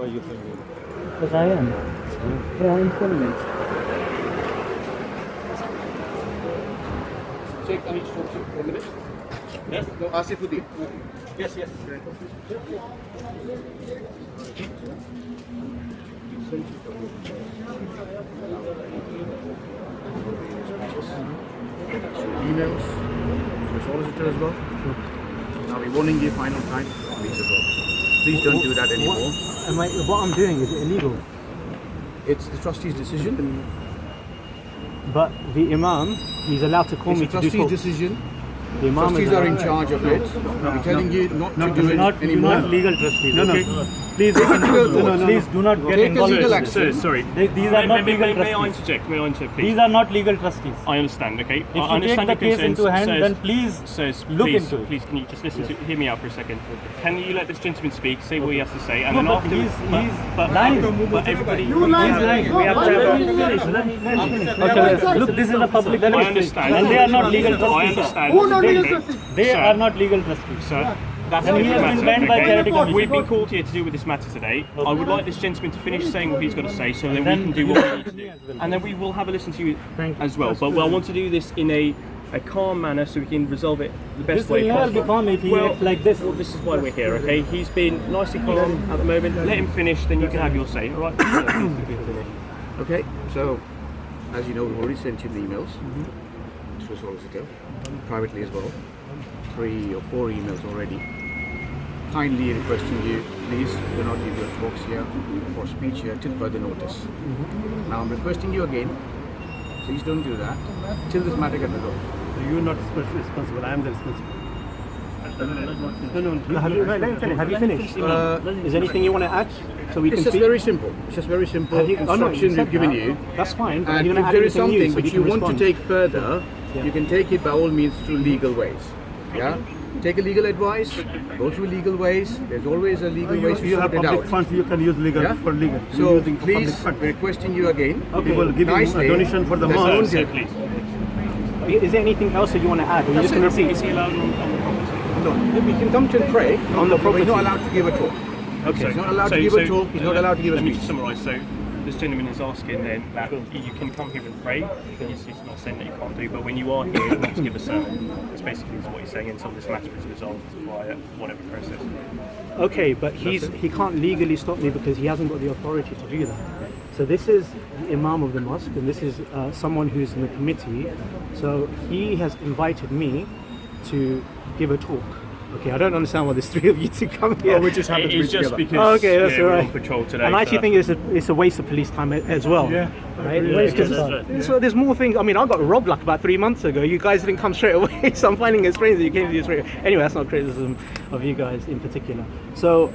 Why you think me? Because I am. Yeah, I'm filming it. Check, I need to talk to you for a minute. Yes? No, Asifuddin. Yes, yes. Emails to the solicitor as well. I'll be warning you final time, please as well. Please don't do that anymore. What I'm doing, is it illegal? It's the trustee's decision. But the Imam, he's allowed to call It's me the to do trustee's talk. decision. The Imam Trustees is are in charge of it. I'm telling you not to do it you're anymore. not legal trustees. No, no. Okay? Please, please do not get Take a involved. legal in action. this. Sorry. These are not legal May I trustees. interject? May I interject, please? These are not legal trustees. I understand, okay? If I you understand take the your case into concerns. hand, then please look please, into it. Please, can you just listen to hear me out for a second? Can you let this gentleman speak, say what he has to say, and No, then but after... he's lying. But everybody... He's lying. We have to have Let me finish. Okay, look, this is a public. Let me I finish. understand. And they are not legal trustees. I understand. They Sir. are not legal trustees. Sir, that's And a he has different been matter, banned by okay? charity commission. We've been called here to deal with this matter today. I would like this gentleman to finish saying what he's got to say, so then we can do what we need to do. And then we will have a listen to you as well. But I want to do this in a calm manner so we can resolve it the best This way will never possible. be calm if he acts like this. Well, this is why we're here, okay? He's been nicely calm at the moment. Let him finish, then you can have your say, all right? Okay, so as you know, we've already sent you the emails to the solicitor, privately as well. 3 or 4 emails already. Kindly requesting you, please do not give your talks here or speech here till further notice. Now I'm requesting you again, please don't do that till this matter gets resolved. You're not responsible, I am the responsible. No, have you finished? Is anything you want to add so we It's can just speak? very simple. It's just very simple instructions we've given you. That's fine. But And you're if gonna there add is anything new something so which we you can want respond. to take further, you can take it by all means through legal ways. Yeah? Take a legal advice, go through legal ways. There's always a legal way to You have sort it public out. funds, you can use legal Yeah? for legal. So You're using please, public funds. we're requesting you again. We will give you a nicely, donation for the there's mosque. no Sir, debt. please. Is there anything else that you want to add? Or you just going to repeat? Is he allowed on the property? No, we can come to and pray On the but property. He's not allowed to give a talk. Okay. He's not allowed to give a talk, he's not allowed to give a Let me speech. just summarise. So this gentleman is asking then that you can come here and pray. He's not saying that you can't do, but when you are here, you need to give a sermon. That's basically what he's saying until this matter is resolved via whatever process. Okay, but he can't legally stop me because he hasn't got the authority to do that. So this is the Imam of the mosque, and this is someone who's in the committee. So he has invited me to give a talk. Okay, I don't understand why there's 3 of you to come here. we just happen to be It's just together. because Oh, okay, that's we're all right. on patrol today. And I actually so think it's a waste of police time as well. Yeah. Right? Yeah, Waste of that's time. right. So there's more things. I mean, I got robbed like about 3 months ago. You guys didn't come straight away, so I'm finding it strange that you came to this straight. Anyway, that's not criticism of you guys in particular. So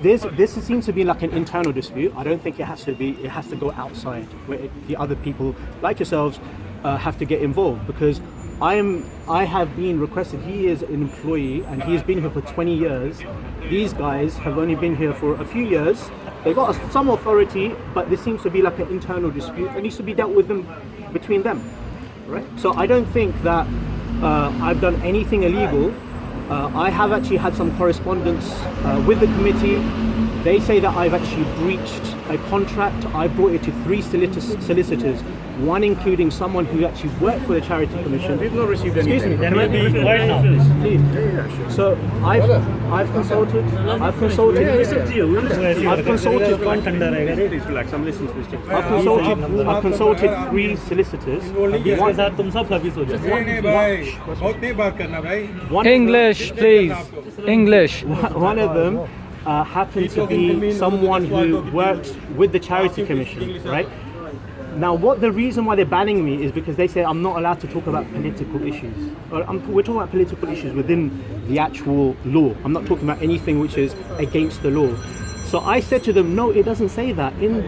this seems to be like an internal dispute. I don't think it has to be. It has to go outside where the other people like yourselves have to get involved because. I have been requested. He is an employee and he has been here for 20 years. These guys have only been here for a few years. They got some authority, but this seems to be like an internal dispute that needs to be dealt with them between them, right? So I don't think that I've done anything illegal. I have actually had some correspondence with the committee. They say that I've actually breached a contract. I brought it to 3 solicitors, one including someone who actually worked for the Charity Commission. We've not received Excuse me, anything. can I be quiet now? Please. So I've consulted. Please relax. I'm listening to this gentleman. I've consulted 3 solicitors. English, please. English. One of them happened to be someone who works with the Charity Commission, right? Now, the reason why they're banning me is because they say I'm not allowed to talk about political issues. We're talking about political issues within the actual law. I'm not talking about anything which is against the law. So I said to them, no, it doesn't say that. In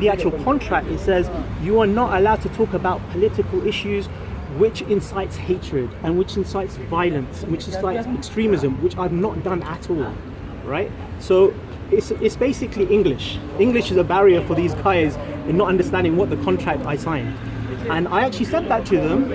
the actual contract, it says you are not allowed to talk about political issues which incites hatred and which incites violence, which incites extremism, which I've not done at all, right? So it's basically English. English is a barrier for these guys in not understanding what the contract I signed. And I actually said that to them,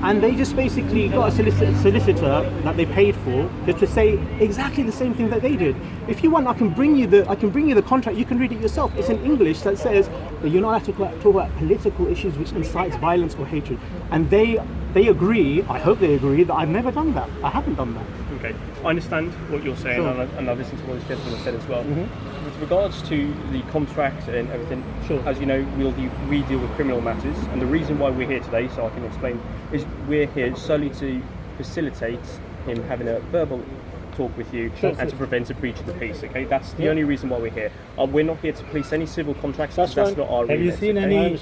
and they just basically got a solicitor that they paid for just to say exactly the same thing that they did. If you want, I can bring you the contract. You can read it yourself. It's in English that says that you're not allowed to talk about political issues which incites violence or hatred. And they agree. I hope they agree that I've never done that. I haven't done that. Okay, I understand what you're saying, Sure. and I've listened to what this gentleman has said as well. With regards to the contract and everything, Sure. as you know, we deal with criminal matters, and the reason why we're here today, so I can explain, is we're here solely to facilitate him having a verbal talk with you and to prevent a breach of the peace. Okay, that's the only reason why we're here. We're not here to police any civil contracts. That's not our remit. Have you seen okay? any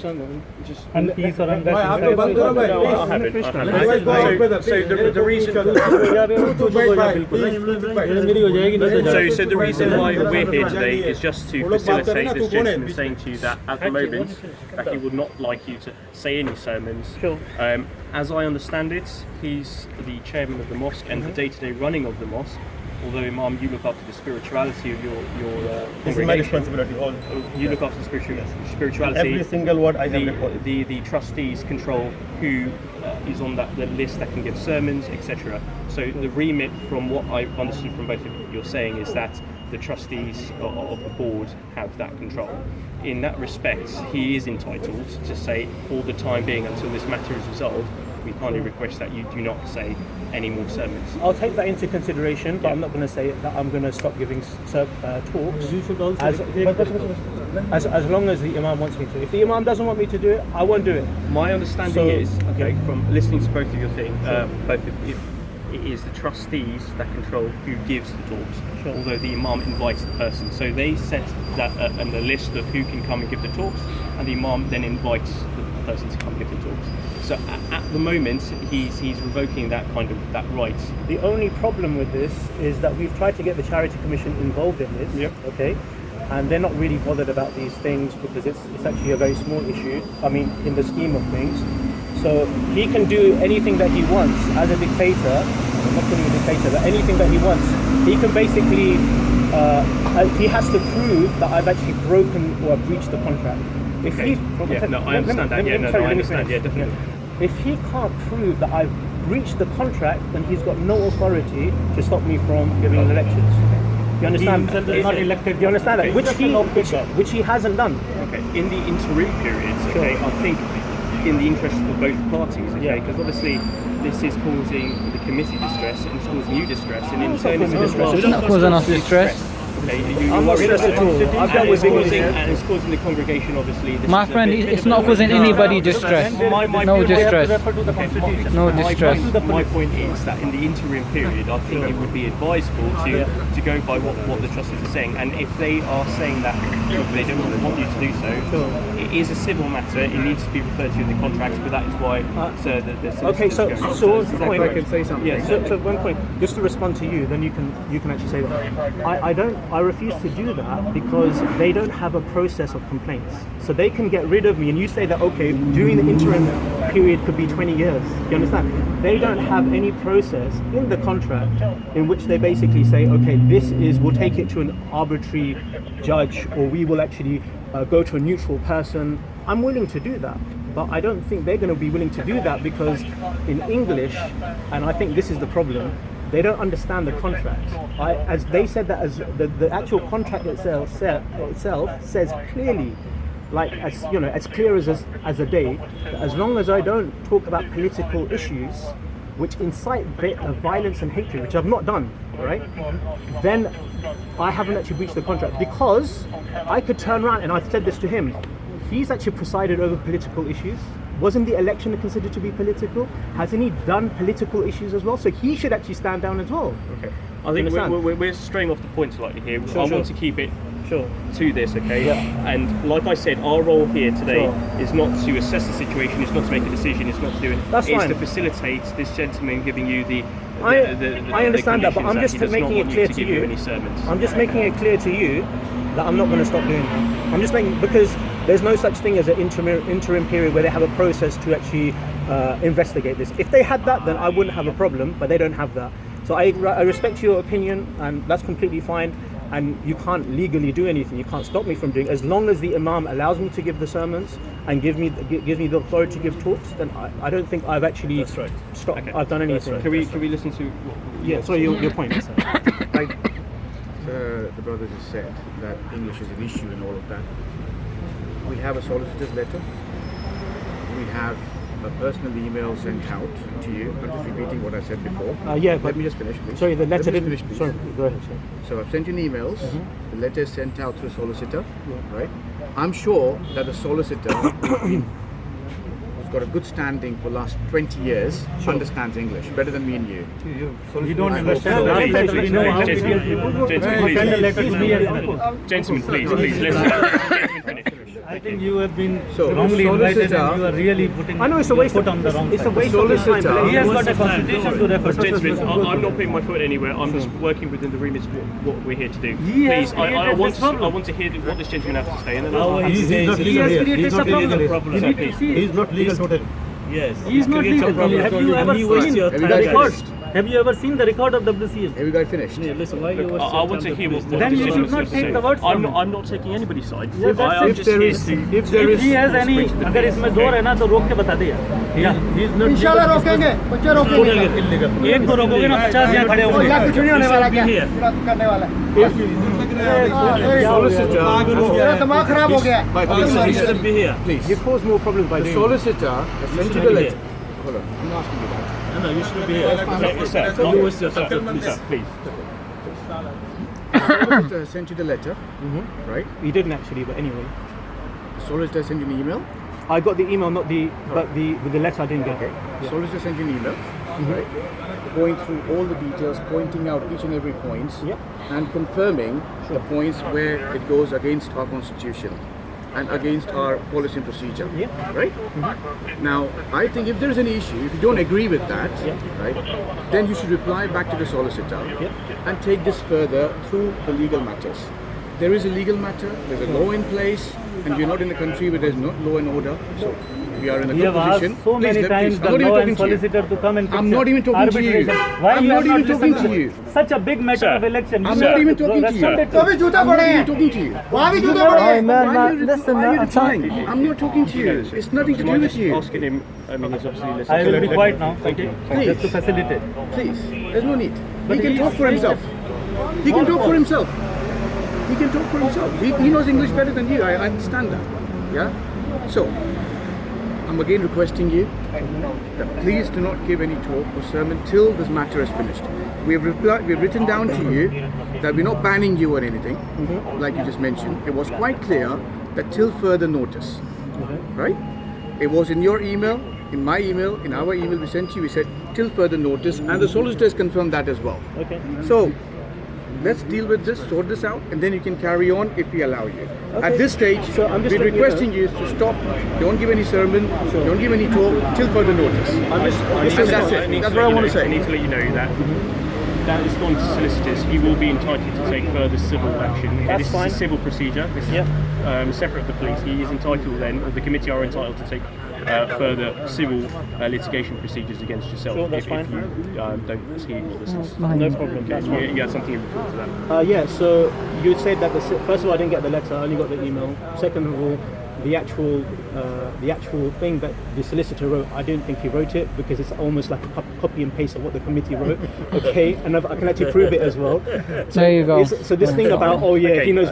Just peace or unrest? no, I haven't. So the reason. So the reason why we're here today is just to facilitate this gentleman saying to you that at the moment that he would not like you to say any sermons. Sure. As I understand it, he's the chairman of the mosque and the day-to-day running of the mosque. Although Imam, you look after the spirituality of your This is my congregation. responsibility. All. You look after the spirituality. Every single word I have recorded. The trustees control who is on the list that can give sermons, etc. So the remit, from what I've understood from both of you're saying, is that the trustees of the board have that control. In that respect, he is entitled to say, for the time being, until this matter is resolved, we kindly request that you do not say any more sermons. I'll take that into consideration, but I'm not going to say that I'm going to stop giving talks. You should also As long as the Imam wants me to. If the Imam doesn't want me to do it, I won't do it. My understanding is, okay, from listening to both of your things, it is the trustees that control who gives the talks, although the Imam invites the person. So they set that and the list of who can come and give the talks, and the Imam then invites the person to come give the talks. So at the moment, he's revoking that right. The only problem with this is that we've tried to get the Charity Commission involved in this, Yep. okay? And they're not really bothered about these things because it's actually a very small issue, I mean, in the scheme of things. So he can do anything that he wants as a dictator, I'm not calling him a dictator, but anything that he wants. He can basically, he has to prove that I've actually broken or breached the contract. If Okay. he, I understand that. I understand. Yeah, definitely. If he can't prove that I've breached the contract, then he's got no authority to stop me from giving elections. You understand? himself is not elected. You understand that? Okay. Which he hasn't done. Okay. In the interim periods, okay, I think in the interest for both parties, okay, because obviously this is causing the committee distress and it's causing you distress, and in turn it's It's not causing us distress. Okay, I'm not stressed at all. I've dealt with and it's causing the congregation, obviously. My friend, it's not causing anybody distress. No distress. No distress. My point is that in the interim period, I think it would be advisable to go by what the trustees are saying, and if they are saying that they don't want you to do so, it is a civil matter. It needs to be referred to in the contracts, but that is why the Okay, so what's the point? If I can say something. Yeah, so one point, just to respond to you, then you can actually say that. I refuse to do that because they don't have a process of complaints. So they can get rid of me, and you say that, okay, during the interim period could be 20 years. You understand? They don't have any process in the contract in which they basically say, okay, we'll take it to an arbitrary judge, or we will actually go to a neutral person. I'm willing to do that. But I don't think they're going to be willing to do that because in English, and I think this is the problem, they don't understand the contract. As they said that as the actual contract itself says clearly, like as clear as a day, that as long as I don't talk about political issues which incite violence and hatred, which I've not done, right? Then I haven't actually breached the contract, because I could turn around, and I've said this to him. He's actually presided over political issues. Wasn't the election considered to be political? Hasn't he done political issues as well? So he should actually stand down as well. Okay. I think we're straying off the point slightly here. I want to keep it to this, okay? Yeah. And like I said, our role here today is not to assess the situation, it's not to make a decision, it's not to do it. That's it's fine. to facilitate this gentleman giving you the I understand that, but I'm just making it clear to you. Any sermons. I'm just making it clear to you that I'm not going to stop doing that. I'm just making, because there's no such thing as an interim period where they have a process to actually investigate this. If they had that, then I wouldn't have a problem, but they don't have that. So I respect your opinion, and that's completely fine. and you can't legally do anything. You can't stop me from doing. As long as the imam allows me to give the sermons and gives me the authority to give talks, then I don't think I've actually That's right. stopped. Okay. I've done anything. Can we listen to? Yeah. Sorry, your point. Like the brothers have said, that English is an issue and all of that. We have a solicitor's letter. We have a personal email sent out to you. I'm just repeating what I said before. Yeah. Let me just finish, please. Sorry, the letter Let me didn't. just finish, please. Sorry, go ahead. Sorry. So I've sent you emails. The letter is sent out through solicitor, right? I'm sure that the solicitor who's got a good standing for last 20 years understands English better than me and you. You don't understand the Please, letter. We know how to Gentlemen, please, listen. Gentlemen, finish. I think you have been So, wrongly invited solicitor- and you are really putting I know it's a your waste foot of on the wrong it's a side. waste of time. Solicitor- but He has let- got a constitution to refer to. Gentlemen, I'm not putting my foot anywhere. I'm just working within the remit of what we're here to do. He has Please, I created want this to. I problem. want to hear what this gentleman has to say, and then He's I'll. not I'll- legal has here. created He's not a legal problem. here. You need to see it. He's not legal totally. Yes. He's not legal. Have you ever seen Have you the guys record? finished? Have you ever seen the record of WCS? Have you guys finished? Listen, why you I want to hear what Then this you gentleman should not has to take say. the words from him. I'm not taking anybody's side. Yeah, that's I'm it. just here to. If he has any, अगर इसमें जोर है ना तो रोक के बता दे यार. इंशाल्लाह रोकेंगे, बच्चे रोकेंगे। एक को रोकोगे ना 50 यहाँ खड़े होंगे. या कुछ नहीं होने वाला क्या? पूरा करने वाला है। Solicitor. मेरा दिमाग खराब हो गया है। But please, please. You cause more problems by The doing solicitor has sent you the letter. Hold on, I'm not asking you that. Sir, please. The solicitor has sent you the letter, right? that. You didn't actually, but anyway. The solicitor sent you an email. I got the email, not the, but the letter I didn't get. Okay. The solicitor sent you an email, right? Going through all the details, pointing out each and every points, Yep. and confirming the points where it goes against our constitution and against our policy and procedure. Yeah. Right? Now, I think if there is any issue, if you don't agree with that, right, then you should reply back to the solicitor and take this further through the legal matters. There is a legal matter, there's a law in place, and we're not in a country where there's not law and order. So we are in a We good have asked position. so many times the I'm not even law talking and to you. solicitor to come and fix I'm not even talking to you. arbitration. Why I'm you not have even listened talking to to you. Such a big matter Sir. of election. I'm not even talking to you. तो भी जूते I'm पड़े not even हैं। talking to you. वहाँ भी जूते पड़े हैं। Why are you replying? I'm not talking to you. It's nothing to do with you. Asking him. I mean, he's obviously listening. I will be quiet now. Thank you. Please. Just to facilitate. Please, there's no need. He can talk for himself. He can talk for himself. He can talk for himself. He knows English better than you. I understand that. Yeah? So, I'm again requesting you that please do not give any talk or sermon till this matter is finished. We've written down to you that we're not banning you or anything, like you just mentioned. It was quite clear that till further notice. Right? It was in your email, in my email, in our email we sent you, we said till further notice, and the solicitors confirmed that as well. Okay. So, let's deal with this, sort this out, and then you can carry on if we allow you. At this stage, So I'm just we're letting you requesting you to stop, don't give any sermon, don't give any talk, till further notice. I need And to- that's it. I need That's to what I let want you to know- say. I need to let you know that that is gone to solicitors. He will be entitled to take further civil action. Okay, That's this fine. is a civil procedure. This is separate of the police. He is entitled then, or the committee are entitled to take further civil litigation procedures against yourself Sure, that's if you don't heed what this is. No problem. You had something in retort to that. Yeah, so you said that first of all I didn't get the letter, I only got the email. Second of all, the actual thing that the solicitor wrote, I didn't think he wrote it because it's almost like a copy and paste of what the committee wrote. Okay, and I can actually prove it as well. There you go. So this thing about he knows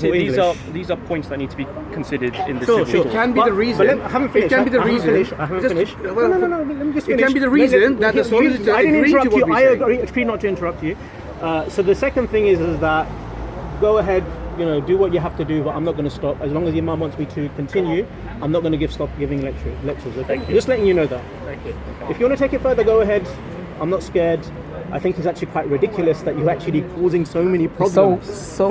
English. These are points that need to be considered in the Sure, civil sure. court. It can be the reason. But I haven't finished. It can be the I haven't reason. finished. I haven't Just- finished. well, No, let me just it finish. can be the reason that the solicitor I didn't agreed to interrupt what you. we I say. agreed not to interrupt you. So the second thing is that go ahead, do what you have to do, but I'm not going to stop. As long as your mum wants me to continue, I'm not going to stop giving lectures. Okay? Just letting you know that. Thank you. If you want to take it further, go ahead. I'm not scared. I think it's actually quite ridiculous that you're actually causing so many problems. So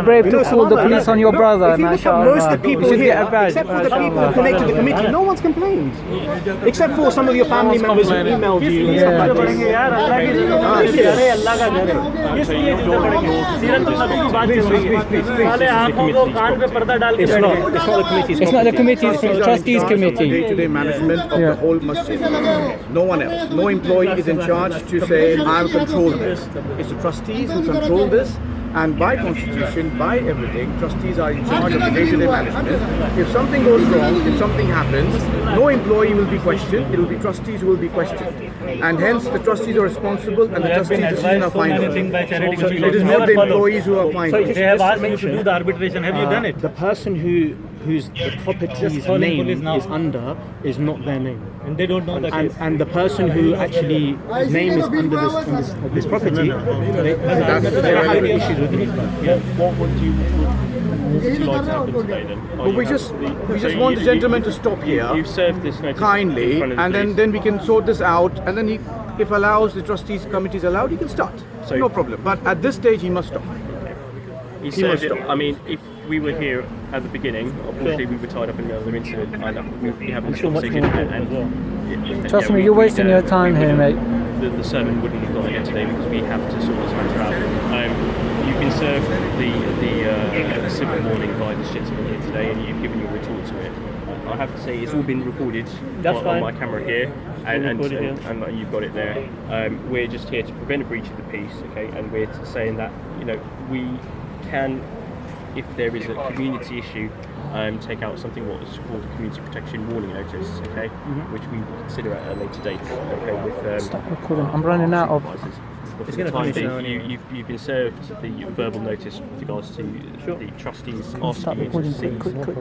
brave to call the police on your brother, if you look at mashallah. most of the people You should here, get a badge, except for the people mashallah. connected to the committee, no one's complained. Except for some of your family members who emailed you and stuff like this. It's not the committee. It's not the committee, it's the trustees committee. Day-to-day management of the whole masjid. No one else. No employee is in charge to say, I'll control this. It's the trustees who control this, And by constitution, by everything, trustees are in charge of the day-to-day management. If something goes wrong, if something happens, no employee will be questioned. It will be trustees who will be questioned. And hence, the trustees are responsible and the trustees' decisions are final. It is not the employees who are final. They have asked you to do the arbitration. Have you done it? The person whose the property's calling name police now. is under is not their name. And they don't know the case. And the person who actually his name is under this property, they're having issues with it. What would you like to happen today then? But we just want the gentleman to stop here You've served this notice kindly, in front of the and police. then we can sort this out. And then he, if allows, the trustees committee is allowed, he can start. So- No problem. But at this stage, he must stop. He served it. I mean, if we were here at the beginning, obviously we were tied up in another incident. I know we having this conversation, Trust me, you're wasting your time here, mate. The servant wouldn't have got here today because we have to sort this matter out. You've been served the civil warning by this gentleman here today, and you've given your retort to it. I have to say, it's all been recorded on my camera here, and you've got it there. We're just here to prevent a breach of the peace, okay? And we're saying that we can, if there is a community issue, take out something what is called a community protection warning notice, okay, which we will consider at a later date, okay. With Stop recording. I'm running out of. it's going to finish now. You've been served the verbal notice with regards to the trustees asking Stop you to recording. cease. Quick.